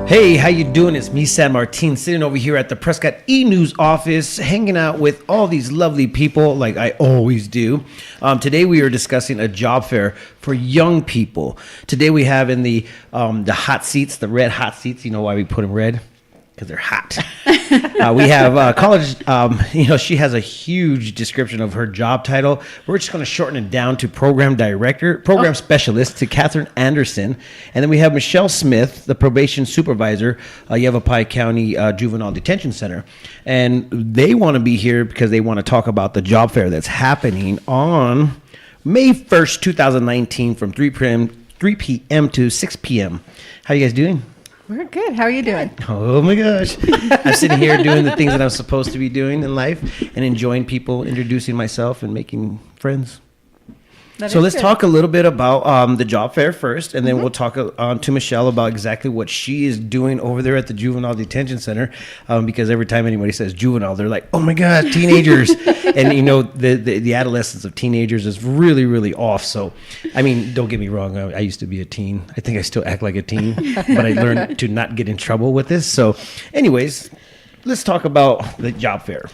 Hey, how you doing? It's me, San Martin, sitting over here at the Prescott E-News office, hanging out with all these lovely people like I always do. Today we are discussing a job fair for young people. Today we have in the hot seats, the red hot seats. You know why we put them red? Because they're hot. We have college, she has a huge description of her job title. We're just going to shorten it down to program specialist, to Catherine Anderson. And then we have Michelle Smith, the probation supervisor, Yavapai County Juvenile Detention Center. And they want to be here because they want to talk about the job fair that's happening on May 1st, 2019 from 3 p.m. to 6 p.m. How you guys doing? We're good. How are you doing? Oh my gosh. I'm sitting here doing the things that I'm supposed to be doing in life and enjoying people, introducing myself and making friends. So let's talk a little bit about the job fair first, and then we'll talk to Michelle about exactly what she is doing over there at the Juvenile Detention Center, because every time anybody says juvenile, they're like, oh my God, teenagers. And you know, the adolescence of teenagers is really, really off. So, I mean, don't get me wrong. I used to be a teen. I think I still act like a teen, but I learned to not get in trouble with this. So anyways, let's talk about the job fair.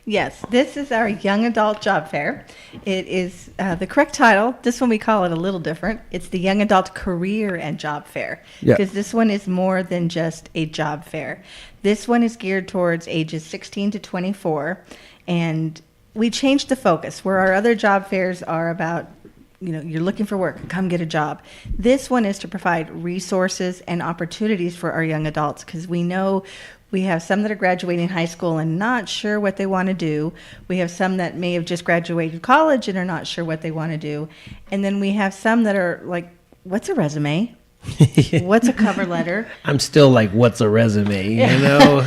Yes, this is our young adult job fair. It is the correct title. This one we call it a little different. It's the Young Adult Career and Job Fair, because this one is more than just a job fair. This one is geared towards ages 16 to 24, and we changed the focus. Where our other job fairs are about, you're looking for work, come get a job. This one is to provide resources and opportunities for our young adults, because we know we have some that are graduating high school and not sure what they want to do. We have some that may have just graduated college and are not sure what they want to do. And then we have some that are like, what's a resume? What's a cover letter? I'm still like, what's a resume? You know?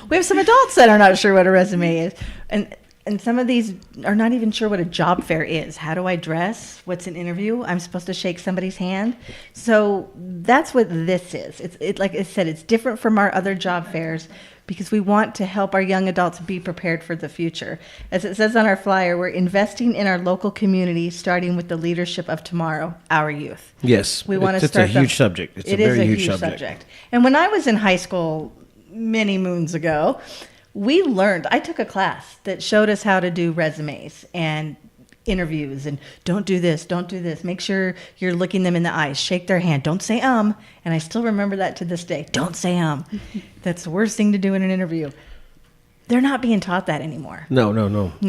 We have some adults that are not sure what a resume is. And some of these are not even sure what a job fair is. How do I dress? What's an interview? I'm supposed to shake somebody's hand. So that's what this is. It's like I said, it's different from our other job fairs because we want to help our young adults be prepared for the future. As it says on our flyer, we're investing in our local community, starting with the leadership of tomorrow, our youth. Yes, we want to start. It's a huge subject. It's a very huge subject. And when I was in high school many moons ago, I took a class that showed us how to do resumes and interviews, and don't do this, make sure you're looking them in the eyes, shake their hand, don't say and I still remember that to this day. Don't say That's the worst thing to do in an interview. They're not being taught that anymore. No,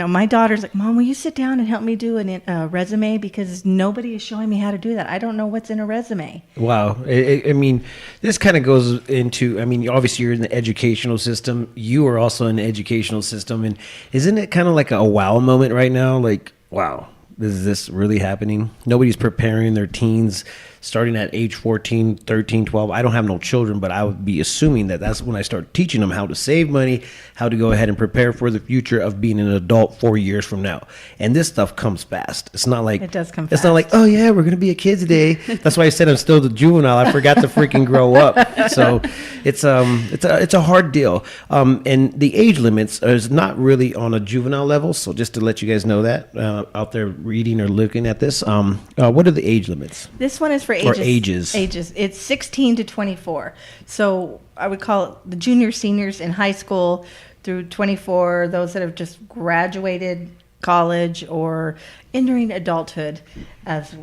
my daughter's like, Mom, will you sit down and help me do a resume, because nobody is showing me how to do that. I don't know what's in a resume. Wow. I mean, this kind of goes into, obviously you're in the educational system. You are also in the educational system. And isn't it kind of like a wow moment right now? Like, wow, is this really happening? Nobody's preparing their teens starting at age 14, 13, 12. I don't have no children, but I would be assuming that that's when I start teaching them how to save money, how to go ahead and prepare for the future of being an adult 4 years from now. And this stuff comes fast. It's not like it does come fast. It's not like, oh yeah, we're gonna be a kid today. That's why I said I'm still the juvenile. I forgot to freaking grow up. So it's a hard deal. And the age limits is not really on a juvenile level. So just to let you guys know that out there reading or looking at this, what are the age limits? This one is for ages. It's 16 to 24. So I would call it the junior seniors in high school through 24, those that have just graduated college or entering adulthood, as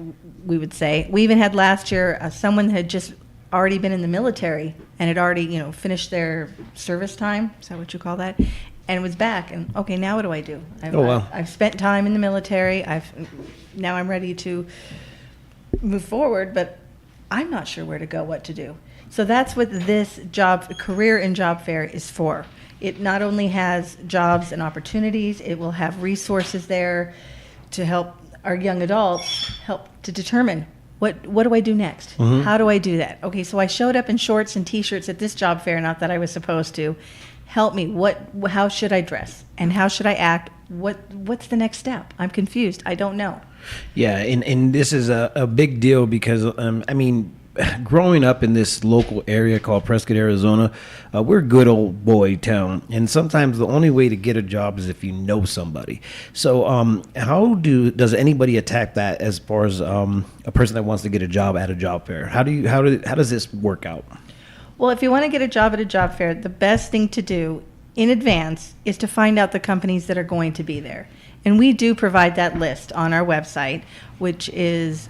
we would say. We even had last year someone that had just already been in the military and had already, finished their service time. Is that what you call that? And was back. And okay, now what do I do? I've spent time in the military. Now I'm ready to move forward, but I'm not sure where to go, what to do. So that's what this career and job fair is for. It not only has jobs and opportunities, it will have resources there to help our young adults help to determine what do I do next? Mm-hmm. How do I do that? Okay, so I showed up in shorts and t-shirts at this job fair, not that I was supposed to. Help me. How should I dress? And how should I act? What's the next step? I'm confused. I don't know. Yeah, and this is a big deal because, growing up in this local area called Prescott, Arizona, we're a good old boy town. And sometimes the only way to get a job is if you know somebody. So how does anybody attack that as far as a person that wants to get a job at a job fair? How does this work out? Well, if you want to get a job at a job fair, the best thing to do in advance is to find out the companies that are going to be there. And we do provide that list on our website, which is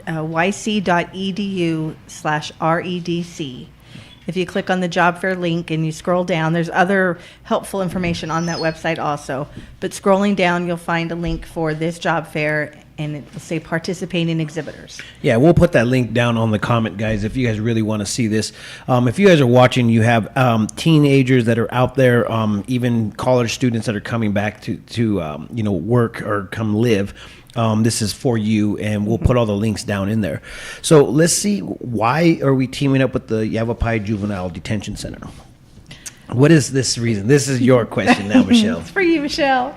yc.edu/REDC. If you click on the job fair link and you scroll down, there's other helpful information on that website also. But scrolling down, you'll find a link for this job fair, and it will say participating exhibitors. Yeah, we'll put that link down on the comment, guys, if you guys really want to see this. If you guys are watching, you have teenagers that are out there, even college students that are coming back to work or come live. This is for you, and we'll put all the links down in there. So let's see, why are we teaming up with the Yavapai Juvenile Detention Center? What is this reason? This is your question now, Michelle. It's for you, Michelle.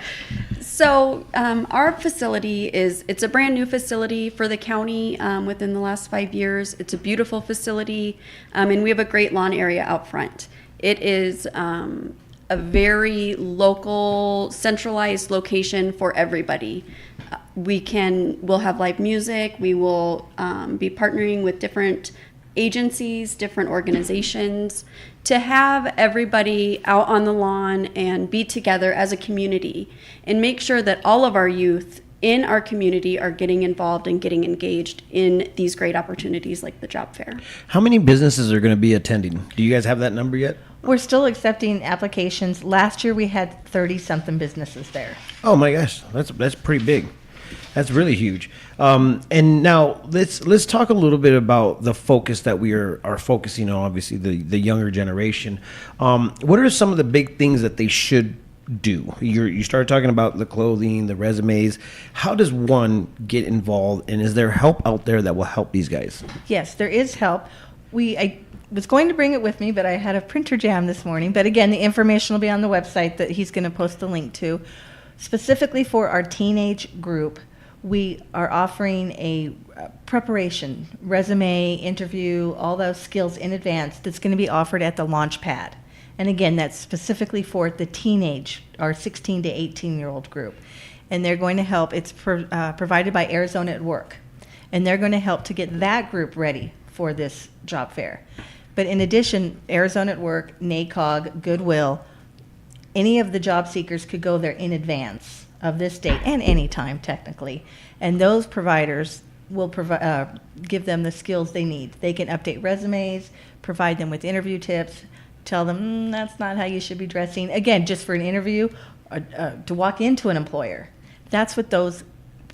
So our facility it's a brand new facility for the county within the last 5 years. It's a beautiful facility, and we have a great lawn area out front. It is a very local, centralized location for everybody. We'll have live music. We will be partnering with different agencies, different organizations, to have everybody out on the lawn and be together as a community and make sure that all of our youth in our community are getting involved and getting engaged in these great opportunities like the job fair. How many businesses are going to be attending? Do you guys have that number yet? We're still accepting applications. Last year we had 30-something businesses there. Oh my gosh, that's pretty big. That's really huge. And now let's talk a little bit about the focus that we are focusing on. Obviously, the younger generation. What are some of the big things that they should do? You started talking about the clothing, the resumes. How does one get involved, and is there help out there that will help these guys? Yes, there is help. I was going to bring it with me, but I had a printer jam this morning. But again, the information will be on the website that he's going to post the link to. Specifically for our teenage group, we are offering a preparation, resume, interview, all those skills in advance that's going to be offered at the launch pad. And again, that's specifically for the teenage, our 16 to 18-year-old group. And they're going to help. It's provided by Arizona at Work. And they're going to help to get that group ready for this job fair. But in addition, Arizona at Work, NACOG, Goodwill, any of the job seekers could go there in advance of this date and any time technically, and those providers will give them the skills they need. They can update resumes, provide them with interview tips, tell them that's not how you should be dressing. Again, just for an interview, to walk into an employer. That's what those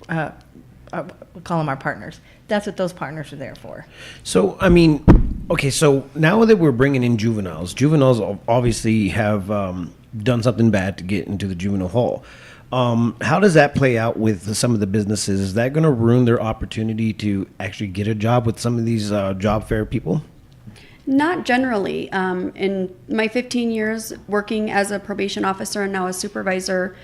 we call them our partners. That's what those partners are there for. So, I mean, okay, so now that we're bringing in juveniles obviously have done something bad to get into the juvenile hall. How does that play out with some of the businesses? Is that going to ruin their opportunity to actually get a job with some of these job fair people? Not generally. In my 15 years working as a probation officer and now a supervisor,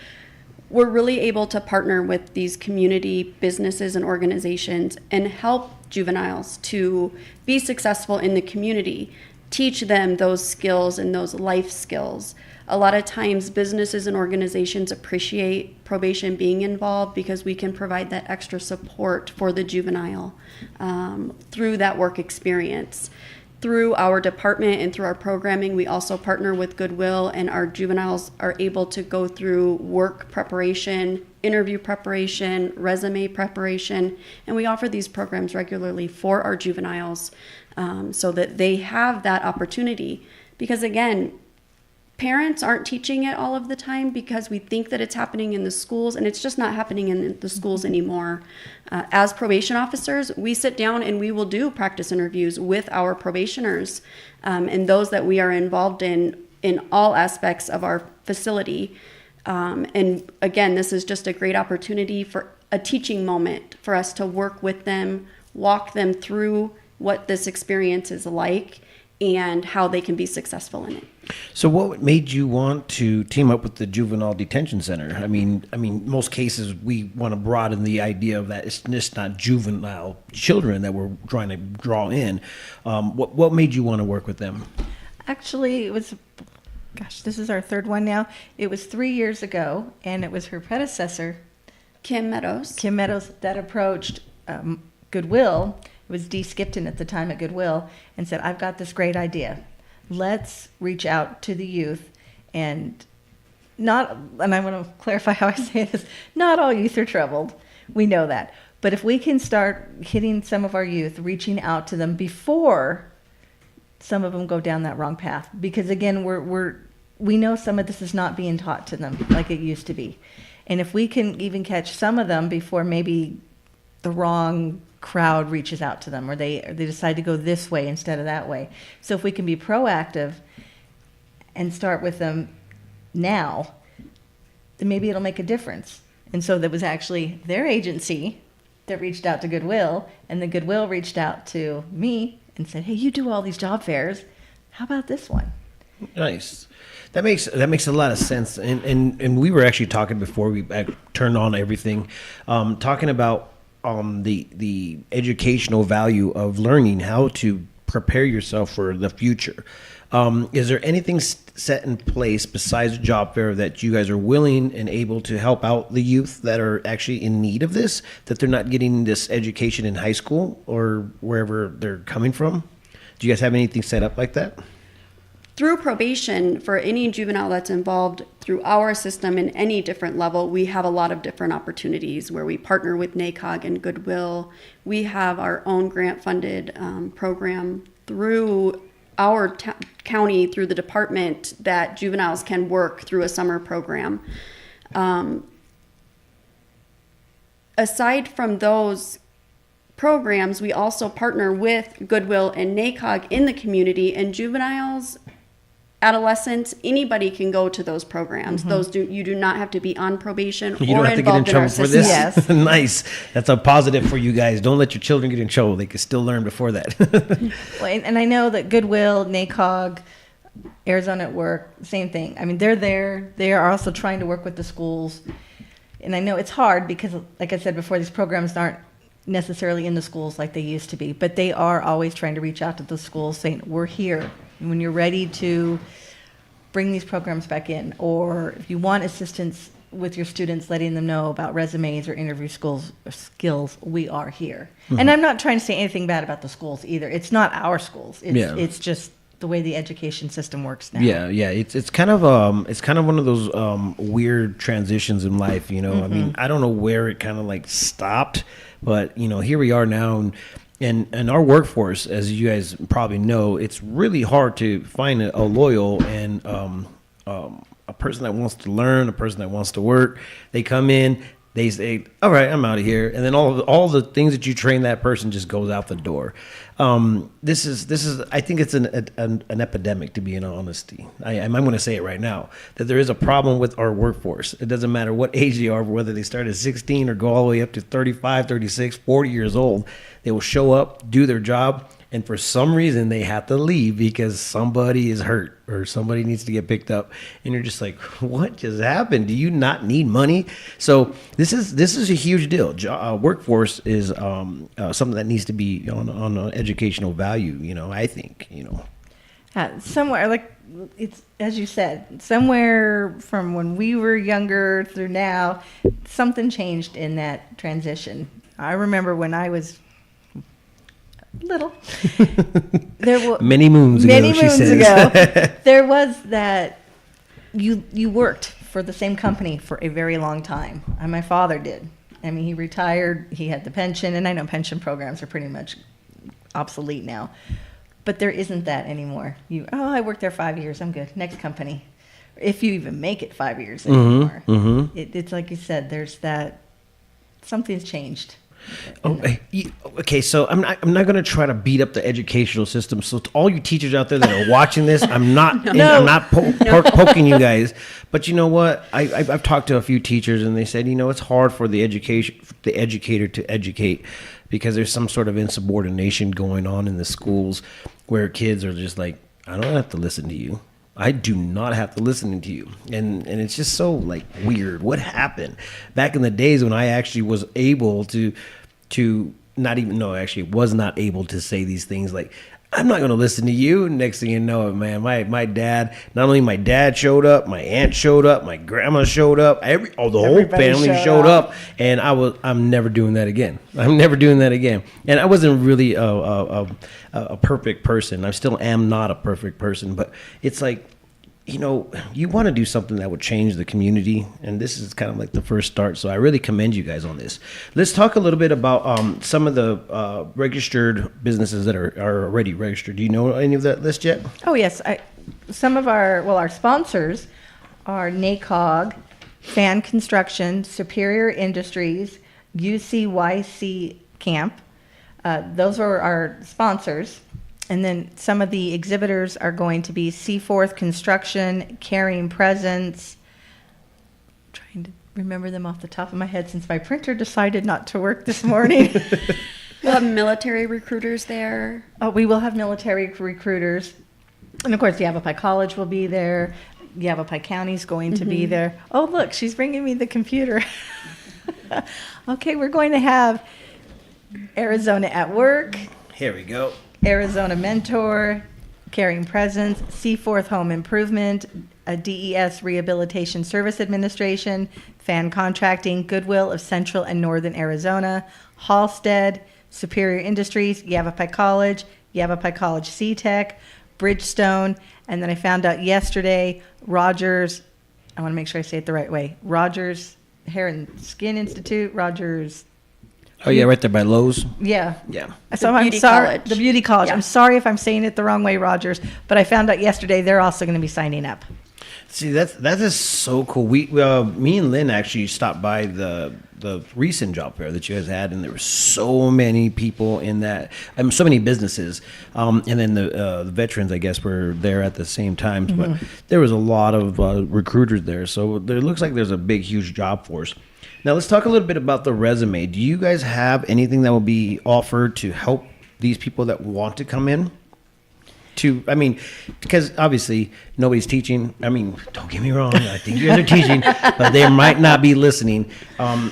we're really able to partner with these community businesses and organizations and help juveniles to be successful in the community, teach them those skills and those life skills. A lot of times businesses and organizations appreciate probation being involved because we can provide that extra support for the juvenile through that work experience. Through our department and through our programming, we also partner with Goodwill, and our juveniles are able to go through work preparation, interview preparation, resume preparation, and we offer these programs regularly for our juveniles so that they have that opportunity. Because again, parents aren't teaching it all of the time because we think that it's happening in the schools, and it's just not happening in the schools anymore. As probation officers, we sit down and we will do practice interviews with our probationers and those that we are involved in all aspects of our facility. And again, this is just a great opportunity for a teaching moment for us to work with them, walk them through what this experience is like and how they can be successful in it. So what made you want to team up with the Juvenile Detention Center? I mean, most cases we want to broaden the idea of that it's just not juvenile children that we're trying to draw in. What made you want to work with them? Actually, it was, this is our third one now. It was 3 years ago, and it was her predecessor, Kim Meadows, that approached Goodwill. It was Dee Skipton at the time at Goodwill, and said, I've got this great idea. let's reach out to the youth and and I want to clarify how I say this, not all youth are troubled. We know that. But if we can start hitting some of our youth, reaching out to them before some of them go down that wrong path, because again, we know some of this is not being taught to them like it used to be. And if we can even catch some of them before maybe the wrong crowd reaches out to them, or they decide to go this way instead of that way. So if we can be proactive and start with them now, then maybe it'll make a difference. And so that was actually their agency that reached out to Goodwill, and the Goodwill reached out to me and said, hey, you do all these job fairs. How about this one? Nice. That makes a lot of sense. And we were actually talking before we turned on everything, talking about the educational value of learning how to prepare yourself for the future. Is there anything set in place besides job fair that you guys are willing and able to help out the youth that are actually in need of this, that they're not getting this education in high school or wherever they're coming from? Do you guys have anything set up like that? Through probation, for any juvenile that's involved through our system in any different level, we have a lot of different opportunities where we partner with NACOG and Goodwill. We have our own grant-funded program through our county, through the department, that juveniles can work through a summer program. Aside from those programs, we also partner with Goodwill and NACOG in the community, and juveniles, adolescents, anybody can go to those programs. You do not have to be on probation You or don't have to get in involved in our trouble for system. this. Yes. Nice. That's a positive for you guys. Don't let your children get in trouble. They can still learn before that. Well, and I know that Goodwill, NACOG, Arizona at Work, same thing. I mean, they're there. They are also trying to work with the schools. And I know it's hard because, like I said before, these programs aren't necessarily in the schools like they used to be. But they are always trying to reach out to the schools saying, we're here. And when you're ready to bring these programs back in, or if you want assistance with your students, letting them know about resumes or interview skills, we are here. And I'm not trying to say anything bad about the schools either. It's not our schools. It's just the way the education system works now. Yeah. It's kind of one of those weird transitions in life. You know, I mean, I don't know where it kind of like stopped, but you know, here we are now. And our workforce, as you guys probably know, it's really hard to find a loyal and a person that wants to learn, a person that wants to work. They come in, they say, all right, I'm out of here. And then all the things that you train that person just goes out the door. This is I think it's an epidemic, to be in honesty. I'm going to say it right now, that there is a problem with our workforce. It doesn't matter what age they are, whether they start at 16 or go all the way up to 35, 36, 40 years old. They will show up, do their job, and for some reason they have to leave because somebody is hurt or somebody needs to get picked up. And you're just like, what just happened? Do you not need money? So this is a huge deal. Workforce is something that needs to be on an educational value, you know, I think, you know. Somewhere, like it's, as you said, somewhere from when we were younger through now, something changed in that transition. I remember when I was little. There were many moons ago, she says. There was that you worked for the same company for a very long time. And my father did. I mean, he retired, he had the pension, and I know pension programs are pretty much obsolete now. But there isn't that anymore. I worked there 5 years, I'm good. Next company. If you even make it 5 years anymore. It's like you said, there's that, something's changed. Okay, so I'm not going to try to beat up the educational system. So to all you teachers out there that are watching this, I'm not poking you guys. But you know what? I've talked to a few teachers, and they said, you know, it's hard for the educator to educate because there's some sort of insubordination going on in the schools where kids are just like, I don't have to listen to you. I do not have to listen to you. And it's just so like weird. What happened back in the days when I actually was able to was not able to say these things. Like I'm not going to listen to you. Next thing you know it, man, my dad, not only my dad showed up, my aunt showed up, my grandma showed up, the whole Everybody family showed up. And I'm never doing that again. I'm never doing that again. And I wasn't really a perfect person. I still am not a perfect person, but it's like, you want to do something that would change the community, and this is kind of like the first start. So I really commend you guys on this. Let's talk a little bit about some of the registered businesses that are already registered. Do you know any of that list yet? Oh, yes. Some of our sponsors are NACOG, Fan Construction, Superior Industries, UCYC Camp. Those are our sponsors. And then some of the exhibitors are going to be Seaforth Construction, Carrying Presence. I'm trying to remember them off the top of my head since my printer decided not to work this morning. We'll have military recruiters there. Oh, we will have military recruiters. And of course, Yavapai College will be there. Yavapai County's going to be there. Oh, look, she's bringing me the computer. Okay, we're going to have Arizona at Work. Here we go. Arizona Mentor, Caring Presence, Seaforth Home Improvement, a DES Rehabilitation Service Administration, Fan Contracting, Goodwill of Central and Northern Arizona, Halstead, Superior Industries, Yavapai College C-Tech, Bridgestone, and then I found out yesterday, Rogers, I want to make sure I say it the right way, Rogers Hair and Skin Institute, Rogers. Oh, yeah, right there by Lowe's. Yeah. Yeah. So The I'm beauty sorry. college. The beauty college. Yeah. I'm sorry if I'm saying it the wrong way, Rogers, but I found out yesterday they're also going to be signing up. See, that is so cool. Me and Lynn actually stopped by the recent job fair that you guys had, and there were so many people in that. So many businesses, and then the veterans, I guess, were there at the same time. But there was a lot of recruiters there, so it looks like there's a big, huge job force. Now let's talk a little bit about the resume. Do you guys have anything that will be offered to help these people that want to come in? Because obviously nobody's teaching. Don't get me wrong. I think you guys are teaching, but they might not be listening.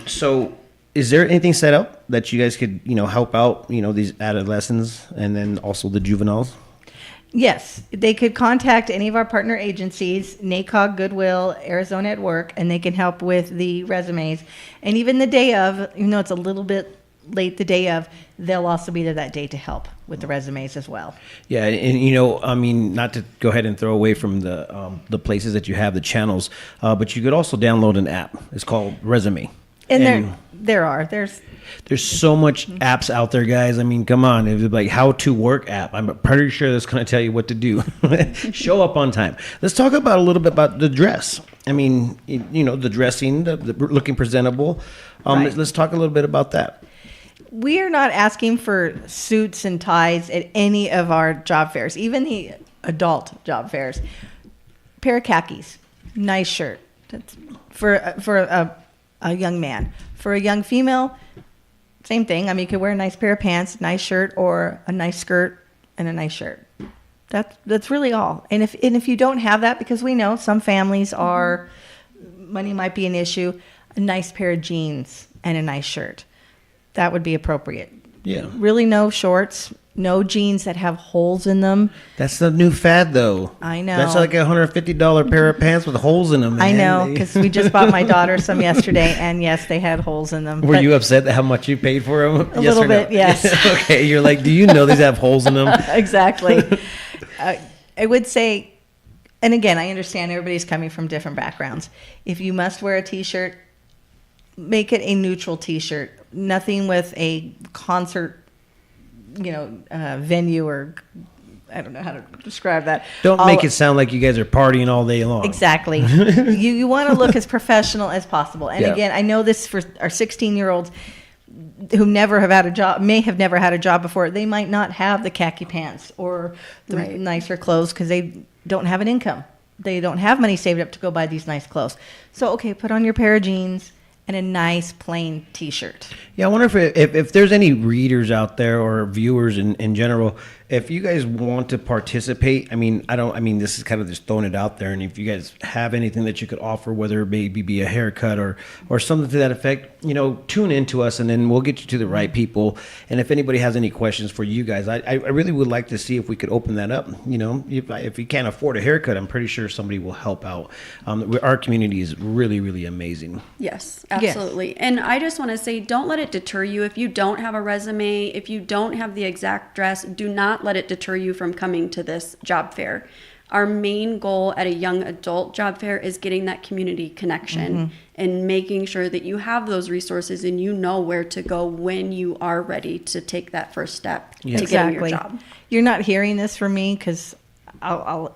So is there anything set up that you guys could, help out, these adolescents and then also the juveniles? Yes, they could contact any of our partner agencies, NACOG, Goodwill, Arizona at Work, and they can help with the resumes. And even the day of, even though it's a little bit late the day of, they'll also be there that day to help with the resumes as well. Yeah, and not to go ahead and throw away from the places that you have, the channels, but you could also download an app. It's called Resume. And there's so much apps out there, guys. Come on. It's like how to work app. I'm pretty sure that's going to tell you what to do. Show up on time. Let's talk about a little bit about the dress. The dressing, the looking presentable. Right. Let's talk a little bit about that. We are not asking for suits and ties at any of our job fairs, even the adult job fairs. Pair of khakis, nice shirt. That's for a young man. For a young female, same thing. You could wear a nice pair of pants, nice shirt, or a nice skirt and a nice shirt. That's really all. And if you don't have that, because we know some families money might be an issue, a nice pair of jeans and a nice shirt. That would be appropriate. Yeah. Really no shorts, no jeans that have holes in them. That's the new fad, though. I know. That's like a $150 pair of pants with holes in them. I know, because we just bought my daughter some yesterday, and yes, they had holes in them. Were you upset at how much you paid for them? A little bit, yes. Okay, you're like, do you know these have holes in them? Exactly. I would say, and again, I understand everybody's coming from different backgrounds. If you must wear a T-shirt, make it a neutral T-shirt. Nothing with a concert, venue, or I don't know how to describe that. Don't make it sound like you guys are partying all day long. Exactly. you want to look as professional as possible. And Yeah. again, I know this for our 16-year-olds who never have had a job, may have never had a job before. They might not have the khaki pants or the Right. nicer clothes because they don't have an income. They don't have money saved up to go buy these nice clothes. So, okay, put on your pair of jeans and a nice plain T-shirt. Yeah, I wonder if there's any readers out there or viewers in general if you guys want to participate, this is kind of just throwing it out there. And if you guys have anything that you could offer, whether it maybe be a haircut or something to that effect, tune into us and then we'll get you to the right people. And if anybody has any questions for you guys, I really would like to see if we could open that up. If you can't afford a haircut, I'm pretty sure somebody will help out. Our community is really, really amazing. Yes, absolutely. Yes. And I just want to say, don't let it deter you. If you don't have a resume, if you don't have the exact dress, do not let it deter you from coming to this job fair. Our main goal at a young adult job fair is getting that community connection and making sure that you have those resources and you know where to go when you are ready to take that first step to getting your job. You're not hearing this from me because I'll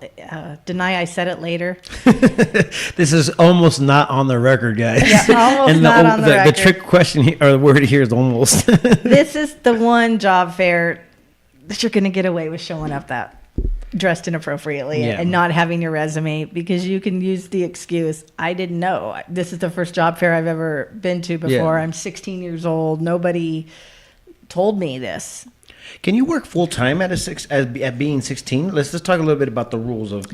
deny I said it later. This is almost not on the record, guys. Yeah, almost and not on the record. The trick question or the word here is almost. This is the one job fair that you're going to get away with showing up that dressed inappropriately and not having your resume, because you can use the excuse, I didn't know. This is the first job fair I've ever been to before. I'm 16 years old. Nobody told me this. Can you work full time at being 16? Let's just talk a little bit about the rules of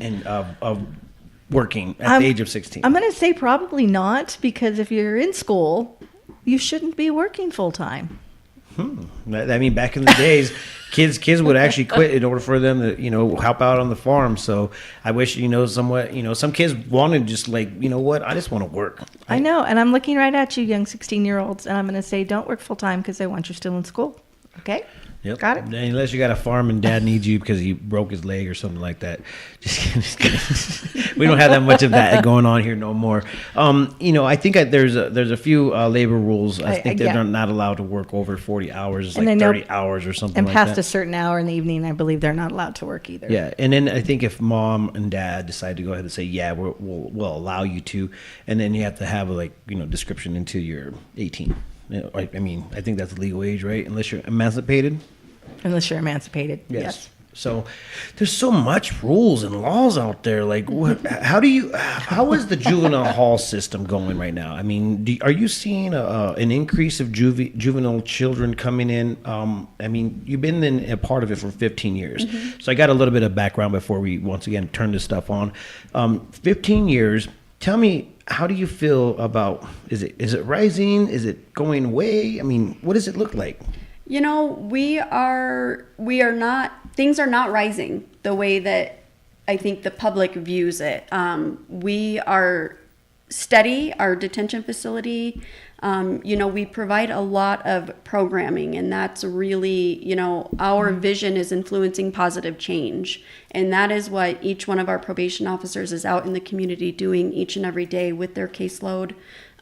working at the age of 16. I'm going to say probably not, because if you're in school, you shouldn't be working full time. Back in the days, kids would actually quit in order for them to, help out on the farm. So I wish, some kids wanted just like, I just want to work. I know. And I'm looking right at you, young 16-year-olds. And I'm going to say, don't work full time because they want you still in school. Okay? Yep. Got it. Unless you got a farm and dad needs you because he broke his leg or something like that. Just kidding. We don't have that much of that going on here no more. I think there's a few labor rules. I think they're not allowed to work over 40 hours. It's like 30 hours or something like that. And past a certain hour in the evening, I believe they're not allowed to work either. Yeah, and then I think if mom and dad decide to go ahead and say, yeah, we'll allow you to, and then you have to have a description until you're 18. I think that's the legal age, right? Unless you're emancipated. Yes. So there's so much rules and laws out there. Like, how is the juvenile hall system going right now? Are you seeing an increase of juvenile children coming in? You've been a part of it for 15 years. So I got a little bit of background before we once again turn this stuff on. 15 years. Tell me, how do you feel about, is it rising? Is it going away? What does it look like? We are not, things are not rising the way that I think the public views it. We are steady, our detention facility. We provide a lot of programming, and that's really, our vision is influencing positive change. And that is what each one of our probation officers is out in the community doing each and every day with their caseload.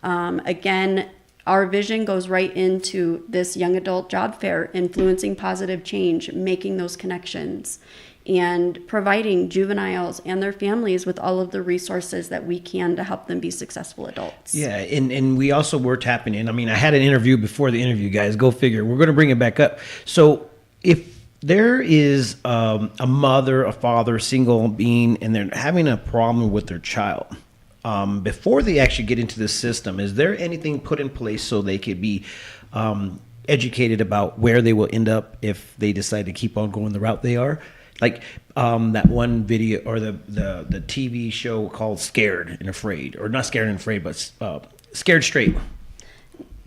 Again, our vision goes right into this young adult job fair, influencing positive change, making those connections, and providing juveniles and their families with all of the resources that we can to help them be successful adults. Yeah, and we also were tapping in. I had an interview before the interview, guys. Go figure. We're going to bring it back up. So if there is a mother, a father, single being, and they're having a problem with their child, before they actually get into the system, is there anything put in place so they could be educated about where they will end up if they decide to keep on going the route they are? Like that one video or the TV show called Scared and Afraid, or not Scared and Afraid, but Scared Straight.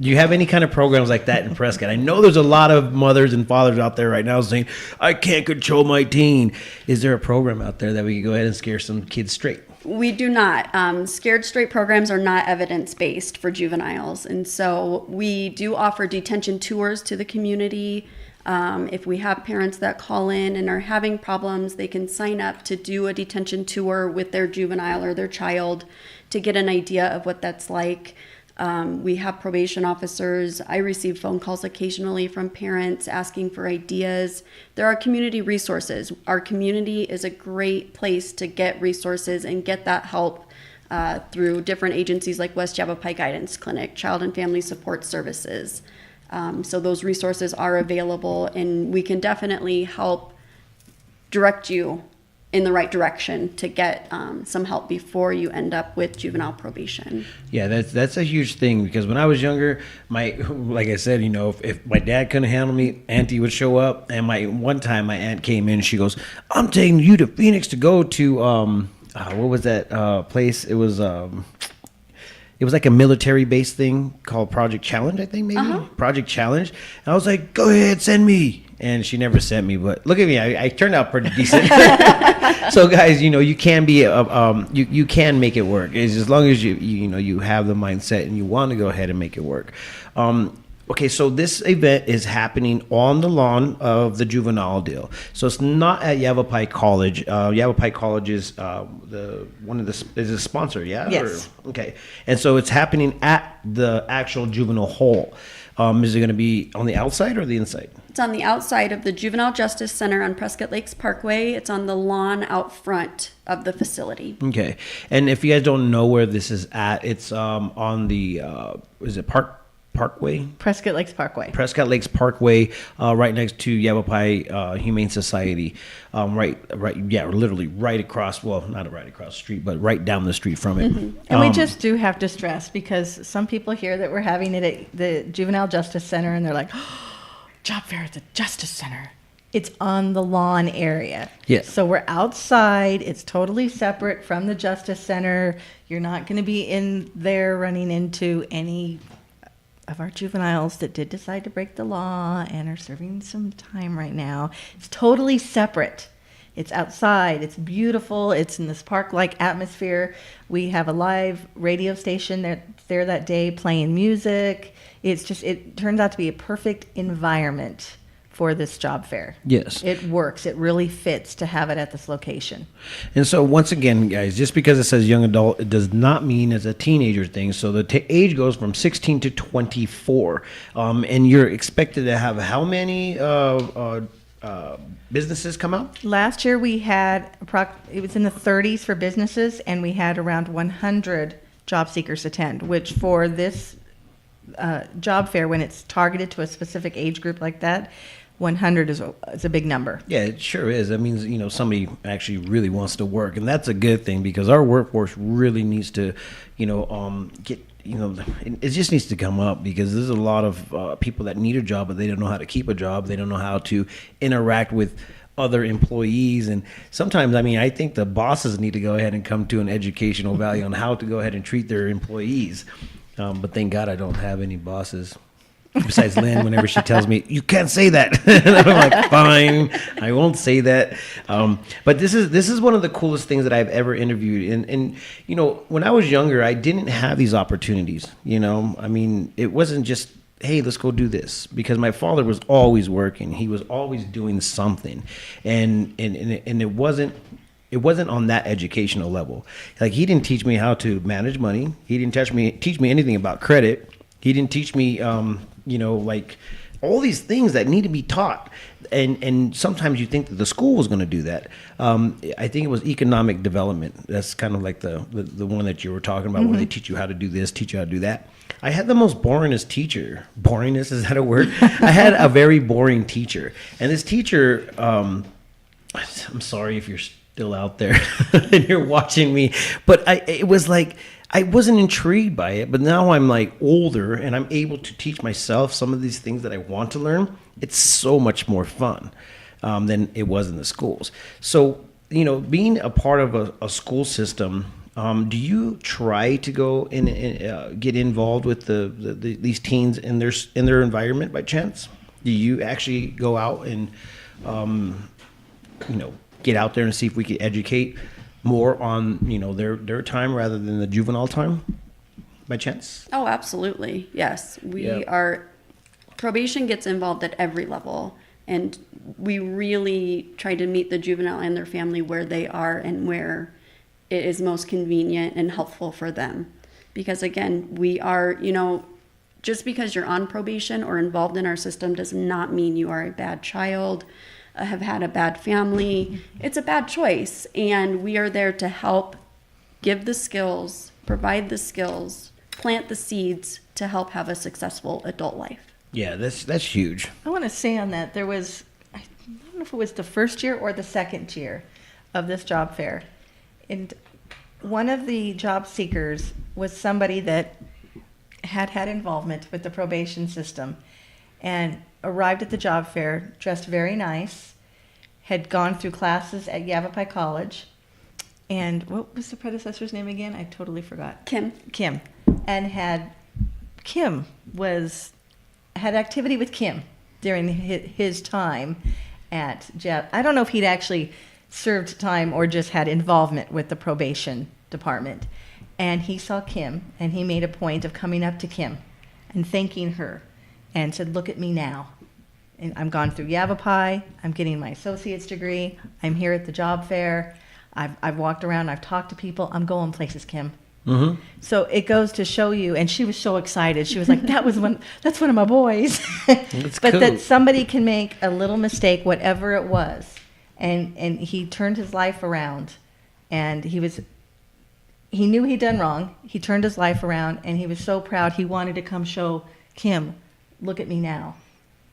Do you have any kind of programs like that in Prescott? I know there's a lot of mothers and fathers out there right now saying, I can't control my teen. Is there a program out there that we can go ahead and scare some kids straight? We do not. Scared Straight programs are not evidence-based for juveniles. And so we do offer detention tours to the community. If we have parents that call in and are having problems, they can sign up to do a detention tour with their juvenile or their child to get an idea of what that's like. We have probation officers. I receive phone calls occasionally from parents asking for ideas. There are community resources. Our community is a great place to get resources and get that help through different agencies like West Yavapai Guidance Clinic, Child and Family Support Services. So those resources are available, and we can definitely help direct you in the right direction to get some help before you end up with juvenile probation. Yeah, that's a huge thing, because when I was younger, like I said, if my dad couldn't handle me, Auntie would show up. And one time my aunt came in, she goes, "I'm taking you to Phoenix to go to what was that place? It was like a military based thing called Project Challenge, I think maybe. Project Challenge." And I was like, "Go ahead, send me." And she never sent me, but look at me, I turned out pretty decent. So guys, you can be you can make it work. It's as long as you have the mindset and you want to go ahead and make it work. Okay, so this event is happening on the lawn of the juvenile deal. So it's not at Yavapai College. Yavapai College is is a sponsor, yeah? Yes. Okay, and so it's happening at the actual juvenile hall. Is it going to be on the outside or the inside? It's on the outside of the Juvenile Justice Center on Prescott Lakes Parkway. It's on the lawn out front of the facility. Okay, and if you guys don't know where this is at, it's on the is it Parkway? Prescott Lakes Parkway. Prescott Lakes Parkway, right next to Yavapai Humane Society. Literally right across. Well, not right across the street, but right down the street from it. Mm-hmm. And we just do have to stress, because some people hear that we're having it at the Juvenile Justice Center, and they're like, "Oh, job fair at the Justice Center." It's on the lawn area. Yes. So we're outside. It's totally separate from the Justice Center. You're not going to be in there running into any of our juveniles that did decide to break the law and are serving some time right now. It's totally separate. It's outside. It's beautiful. It's in this park-like atmosphere. We have a live radio station there that day playing music. It turns out to be a perfect environment for this job fair. Yes. It works. It really fits to have it at this location. And so once again, guys, just because it says young adult, it does not mean it's a teenager thing. So the age goes from 16 to 24. And you're expected to have how many businesses come out? Last year we had, it was in the 30s for businesses, and we had around 100 job seekers attend, which for this job fair, when it's targeted to a specific age group like that, 100 is a big number. Yeah, it sure is. That means, somebody actually really wants to work. And that's a good thing, because our workforce really needs to, get, it just needs to come up, because there's a lot of people that need a job, but they don't know how to keep a job. They don't know how to interact with other employees. And sometimes, I think the bosses need to go ahead and come to an educational value on how to go ahead and treat their employees. But thank God I don't have any bosses. Besides Lynn, whenever she tells me, "You can't say that," and I'm like, "Fine, I won't say that." But this is one of the coolest things that I've ever interviewed. And when I was younger, I didn't have these opportunities. It wasn't just, "Hey, let's go do this," because my father was always working. He was always doing something, and it wasn't on that educational level. Like, he didn't teach me how to manage money. He didn't teach me anything about credit. He didn't teach me, like all these things that need to be taught. And sometimes you think that the school was going to do that. I think it was economic development. That's kind of like the one that you were talking about, where they teach you how to do this, teach you how to do that. I had the most boringest teacher. Boringness, is that a word? I had a very boring teacher. And this teacher, I'm sorry if you're still out there and you're watching me, but it was like, I wasn't intrigued by it, but now I'm like older and I'm able to teach myself some of these things that I want to learn. It's so much more fun than it was in the schools. So, being a part of a school system, do you try to go and get involved with these teens in their environment by chance? Do you actually go out and, get out there and see if we could educate more on their time rather than the juvenile time by chance? Oh, absolutely. Yes. Probation gets involved at every level, and we really try to meet the juvenile and their family where they are and where it is most convenient and helpful for them. Because again, we are, just because you're on probation or involved in our system does not mean you are a bad child, have had a bad family. It's a bad choice, and we are there to help give the skills, provide the skills, plant the seeds to help have a successful adult life. Yeah, that's huge. I want to say on that, there was, I don't know if it was the first year or the second year, of this job fair. And one of the job seekers was somebody that had involvement with the probation system and arrived at the job fair dressed very nice, had gone through classes at Yavapai College, and what was the predecessor's name again? I totally forgot. Kim. And had activity with Kim during his time at JEP. I don't know if he'd actually served time or just had involvement with the probation department. And he saw Kim, and he made a point of coming up to Kim and thanking her and said, "Look at me now. And I'm gone through Yavapai. I'm getting my associate's degree. I'm here at the job fair. I've walked around. I've talked to people. I'm going places, Kim." Mm-hmm. So it goes to show you, and she was so excited. She was like, that's one of my boys. That's But cool. that somebody can make a little mistake, whatever it was. And he turned his life around, and he knew he'd done wrong. He turned his life around, and he was so proud. He wanted to come show Kim, "Look at me now.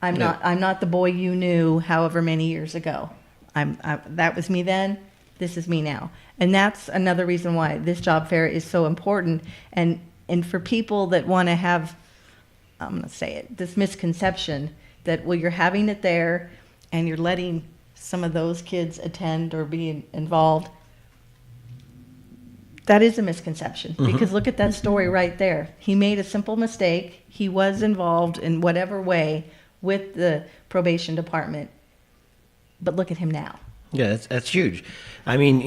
I'm not the boy you knew however many years ago. That was me then. This is me now." And that's another reason why this job fair is so important. And for people that want to have, I'm going to say it, this misconception that, well, you're having it there and you're letting some of those kids attend or be involved. That is a misconception, because look at that story right there. He made a simple mistake. He was involved in whatever way with the probation department, but look at him now. Yeah, that's huge. I mean,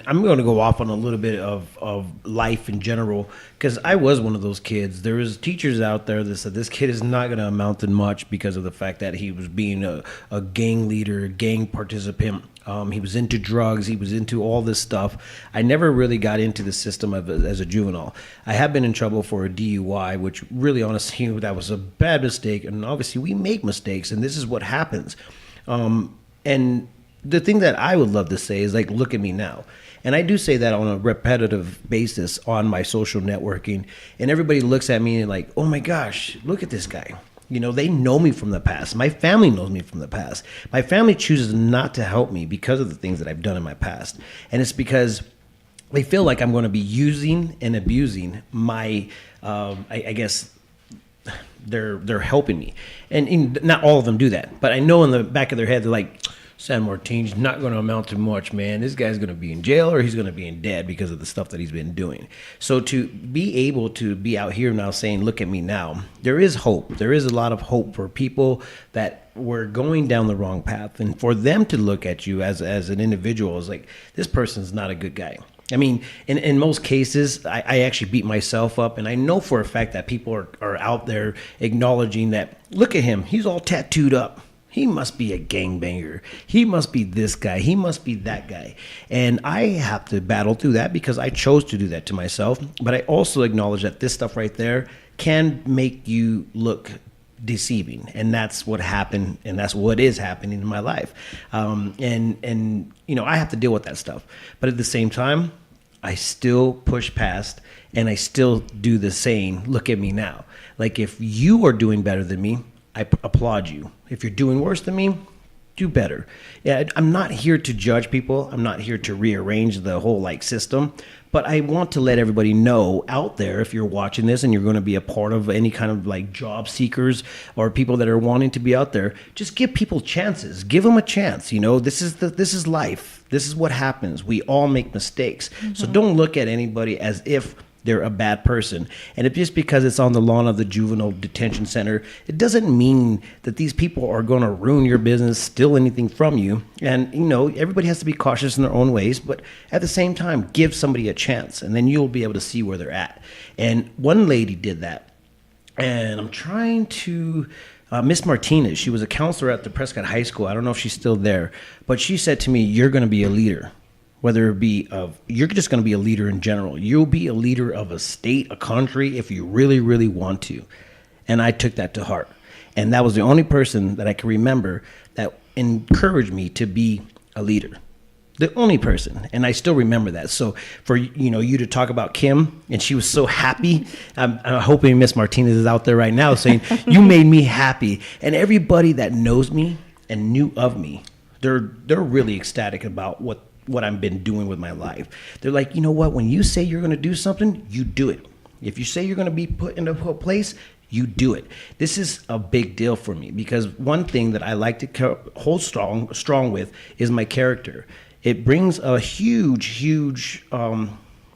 I'm going to go off on a little bit of life in general, because I was one of those kids. There was teachers out there that said this kid is not going to amount to much because of the fact that he was being a gang leader, gang participant. He was into drugs. He was into all this stuff. I never really got into the system as a juvenile. I have been in trouble for a DUI, which really, honestly, that was a bad mistake. And obviously, we make mistakes, and this is what happens. And the thing that I would love to say is, like, look at me now. And I do say that on a repetitive basis on my social networking. And everybody looks at me and like, oh my gosh, look at this guy. They know me from the past. My family knows me from the past. My family chooses not to help me because of the things that I've done in my past. And it's because they feel like I'm going to be using and abusing my, I guess, they're helping me. And not all of them do that. But I know in the back of their head, they're like, San Martin's not going to amount to much, man. This guy's going to be in jail or he's going to be in dead because of the stuff that he's been doing. So to be able to be out here now saying, look at me now, there is hope. There is a lot of hope for people that were going down the wrong path. And for them to look at you as an individual is like, this person's not a good guy. I mean, in most cases, I actually beat myself up. And I know for a fact that people are out there acknowledging that, look at him, he's all tattooed up. He must be a gangbanger. He must be this guy. He must be that guy. And I have to battle through that because I chose to do that to myself. But I also acknowledge that this stuff right there can make you look deceiving. And that's what happened. And that's what is happening in my life. And I have to deal with that stuff. But at the same time, I still push past and I still do the same. Look at me now. Like, if you are doing better than me, I applaud you. If you're doing worse than me, do better. Yeah, I'm not here to judge people. I'm not here to rearrange the whole system. But I want to let everybody know out there, if you're watching this and you're going to be a part of any kind of job seekers or people that are wanting to be out there, just give people chances. Give them a chance. This is life. This is what happens. We all make mistakes. Mm-hmm. So don't look at anybody as if they're a bad person. And if just because it's on the lawn of the juvenile detention center, it doesn't mean that these people are going to ruin your business, steal anything from you. And, everybody has to be cautious in their own ways, but at the same time, give somebody a chance and then you'll be able to see where they're at. And one lady did that. And I'm trying to, Miss Martinez, she was a counselor at the Prescott High School. I don't know if she's still there, but she said to me, you're going to be a leader. Whether it be you're just going to be a leader in general. You'll be a leader of a state, a country, if you really, really want to. And I took that to heart. And that was the only person that I can remember that encouraged me to be a leader. The only person. And I still remember that. So for you to talk about Kim, and she was so happy. I'm hoping Miss Martinez is out there right now saying, you made me happy. And everybody that knows me and knew of me, they're really ecstatic about what what I've been doing with my life. They're like, you know what? When you say you're going to do something, you do it. If you say you're going to be put into a place, you do it. This is a big deal for me because one thing that I like to hold strong with is my character. It brings a huge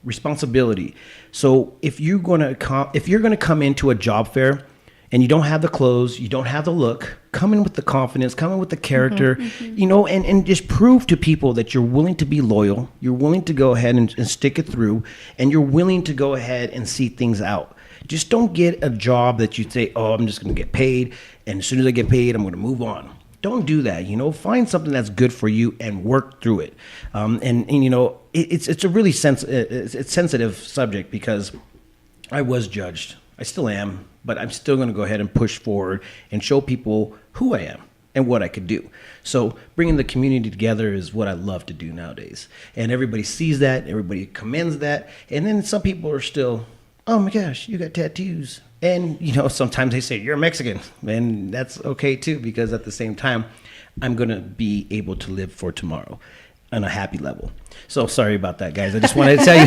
responsibility. So if you're going to come into a job fair and you don't have the clothes, you don't have the look, come in with the confidence, come in with the character, you know, and just prove to people that you're willing to be loyal, you're willing to go ahead and stick it through, and you're willing to go ahead and see things out. Just don't get a job that you say, oh, I'm just going to get paid, and as soon as I get paid, I'm going to move on. Don't do that. You know, find something that's good for you and work through it. And you know, it's a really sensitive subject because I was judged. I still am, but I'm still going to go ahead and push forward and show people who I am and what I could do. So bringing the community together is what I love to do nowadays. And everybody sees that, everybody commends that. And then some people are still, oh my gosh, you got tattoos. And, you know, sometimes they say, you're Mexican. And that's okay too, because at the same time, I'm going to be able to live for tomorrow on a happy level. So sorry about that, guys. I just wanted to tell you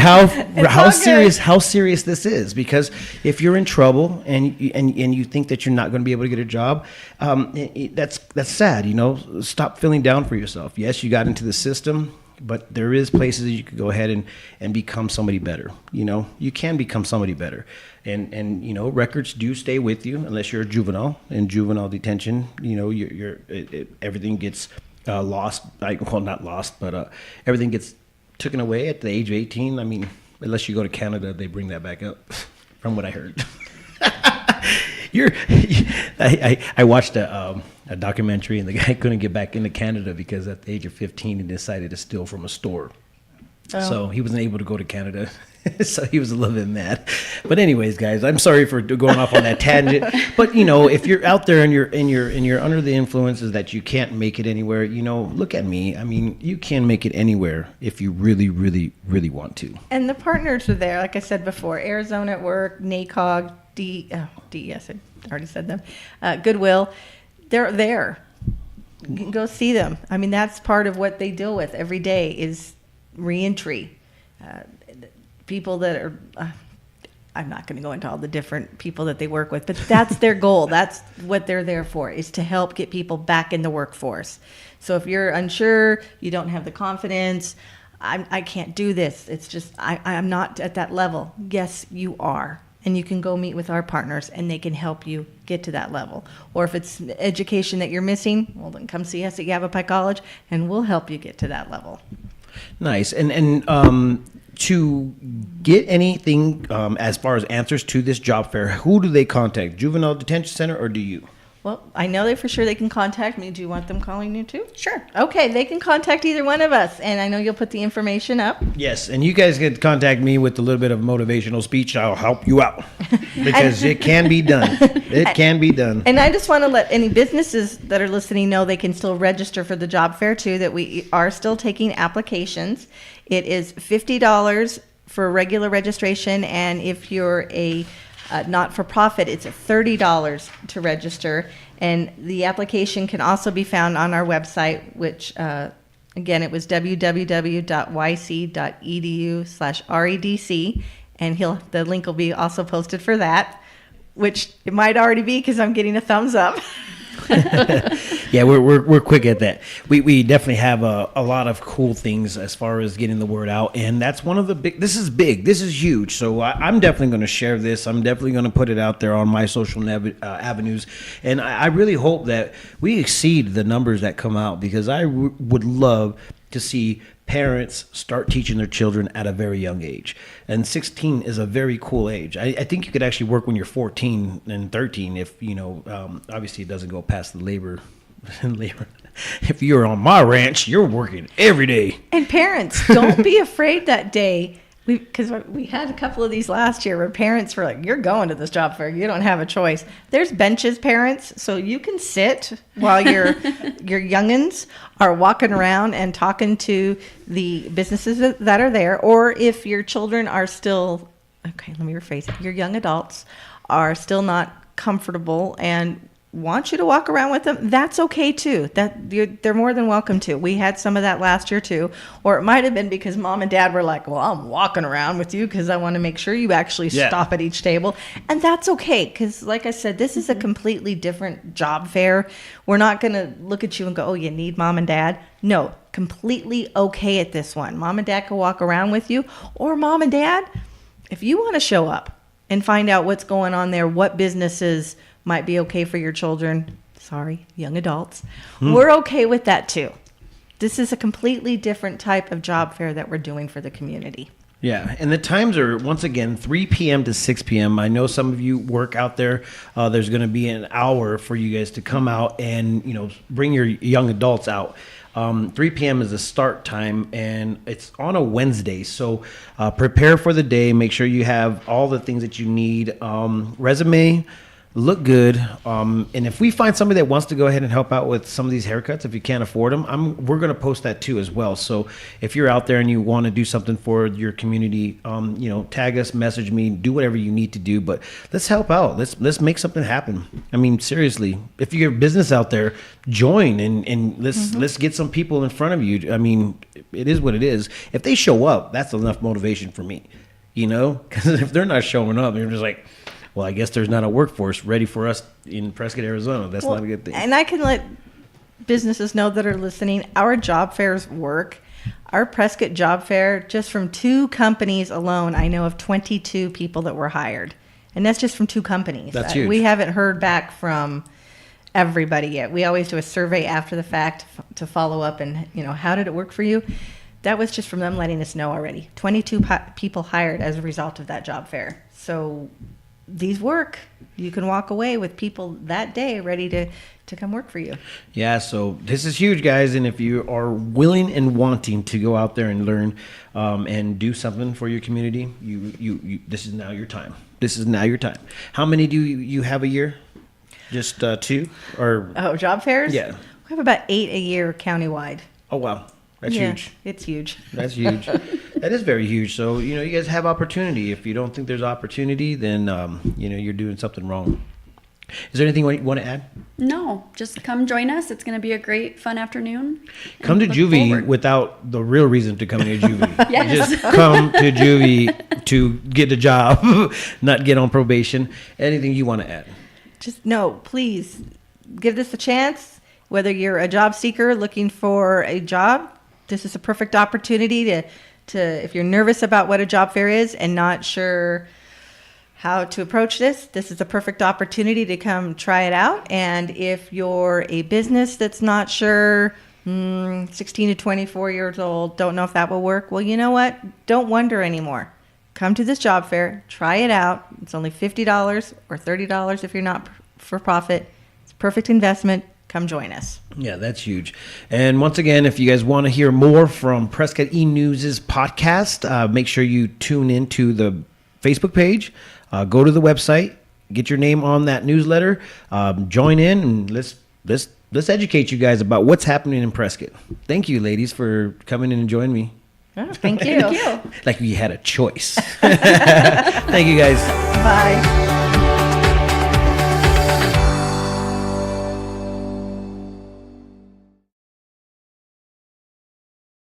how serious this is, because if you're in trouble and you think that you're not going to be able to get a job, that's sad. You know, stop feeling down for yourself. Yes, you got into the system, but there is places you could go ahead and become somebody better. You know, you can become somebody better. And you know, records do stay with you unless you're a juvenile. In juvenile detention, you know, everything gets lost. Well, not lost, but everything gets taken away at the age of 18. I mean, unless you go to Canada, they bring that back up, from what I heard. I watched a documentary, and the guy couldn't get back into Canada because at the age of 15, he decided to steal from a store. Oh. So he wasn't able to go to Canada. So he was a little bit mad. But anyways, guys, I'm sorry for going off on that tangent. But you know, if you're out there and you're under the influences that you can't make it anywhere, you know, look at me. I mean, you can make it anywhere if you really, really, really want to. And the partners are there, like I said before, Arizona at Work, NACOG, DES, I already said them, Goodwill. They're there. You can go see them. I mean, that's part of what they deal with every day is reentry. People that are, I'm not going to go into all the different people that they work with, but that's their goal. That's what they're there for, is to help get people back in the workforce. So if you're unsure, you don't have the confidence, I can't do this. It's just, I'm not at that level. Yes, you are. And you can go meet with our partners and they can help you get to that level. Or if it's education that you're missing, well, then come see us at Yavapai College and we'll help you get to that level. Nice. And to get anything as far as answers to this job fair, who do they contact? Juvenile Detention Center, or do you? Well, I know they for sure they can contact me. Do you want them calling you too? Sure. Okay, they can contact either one of us, and I know you'll put the information up. Yes, and you guys can contact me with a little bit of motivational speech. I'll help you out because it can be done. It can be done. And I just want to let any businesses that are listening know they can still register for the job fair too, that we are still taking applications. It is $50 for regular registration, and if you're a not-for-profit, it's $30 to register, and the application can also be found on our website, which again, it was www.yc.edu/redc, and the link will be also posted for that, which it might already be because I'm getting a thumbs up. Yeah, we're quick at that. We definitely have a lot of cool things as far as getting the word out, and that's one of the big. This is big. This is huge. So I'm definitely going to share this. I'm definitely going to put it out there on my social avenues, and I really hope that we exceed the numbers that come out, because I would love to see parents start teaching their children at a very young age. And 16 is a very cool age. I think you could actually work when you're 14 and 13 if, you know, obviously it doesn't go past the labor. If you're on my ranch, you're working every day. And parents, don't be afraid that day. Because we had a couple of these last year where parents were like, you're going to this job fair. You don't have a choice. There's benches, parents, so you can sit while your youngins are walking around and talking to the businesses that are there. Or if your children are still, okay, let me rephrase it, your young adults are still not comfortable and want you to walk around with them, that's okay too. They're more than welcome to. We had some of that last year too. Or it might have been because mom and dad were like, well, I'm walking around with you because I want to make sure you actually stop at each table. And that's okay because, like I said, this is a completely different job fair. We're not going to look at you and go, oh, you need mom and dad. No, completely okay at this one. Mom and dad can walk around with you. Or mom and dad, if you want to show up and find out what's going on there, what businesses might be okay for your children. Sorry, young adults. We're okay with that too. This is a completely different type of job fair that we're doing for the community. Yeah, and the times are, once again, 3 p.m. to 6 p.m. I know some of you work out there. There's going to be an hour for you guys to come out and, bring your young adults out. 3 p.m. is the start time, and it's on a Wednesday. So prepare for the day. Make sure you have all the things that you need. Resume, look good. And if we find somebody that wants to go ahead and help out with some of these haircuts, if you can't afford them, we're going to post that too as well. So if you're out there and you want to do something for your community, tag us, message me, do whatever you need to do. But let's help out. Let's make something happen. I mean, seriously, if you have business out there, join and let's get some people in front of you. I mean, it is what it is. If they show up, that's enough motivation for me, because if they're not showing up, they're just like, well, I guess there's not a workforce ready for us in Prescott, Arizona. That's not a good thing. And I can let businesses know that are listening, our job fairs work. Our Prescott job fair, just from 2 companies alone, I know of 22 people that were hired. And that's just from 2 companies. That's huge. We haven't heard back from everybody yet. We always do a survey after the fact to follow up and, how did it work for you? That was just from them letting us know already. 22 people hired as a result of that job fair. So these work. You can walk away with people that day ready to come work for you. Yeah, so this is huge, guys. And if you are willing and wanting to go out there and learn and do something for your community, you this is now your time. This is now your time. How many do you have a year? Just 2? Or job fairs? Yeah. We have about 8 a year countywide. Oh, wow. That's huge. It's huge. That's huge. That is very huge. So, you guys have opportunity. If you don't think there's opportunity, then, you're doing something wrong. Is there anything you want to add? No, just come join us. It's going to be a great, fun afternoon. Come to Juvie without the real reason to come to Juvie. Yes. Just come to Juvie to get a job, not get on probation. Anything you want to add? No, please give this a chance. Whether you're a job seeker looking for a job, this is a perfect opportunity to if you're nervous about what a job fair is and not sure how to approach this is a perfect opportunity to come try it out. And if you're a business that's not sure, 16 to 24 years old, don't know if that will work, well, you know what? Don't wonder anymore. Come to this job fair, try it out. It's only $50 or $30 if you're not for profit. It's a perfect investment. Come join us. Yeah, that's huge. And once again, if you guys want to hear more from Prescott E-News' podcast, make sure you tune into the Facebook page, go to the website, get your name on that newsletter, join in, and let's educate you guys about what's happening in Prescott. Thank you, ladies, for coming in and joining me. Oh, thank you. Thank you. Like we had a choice. Thank you, guys. Bye.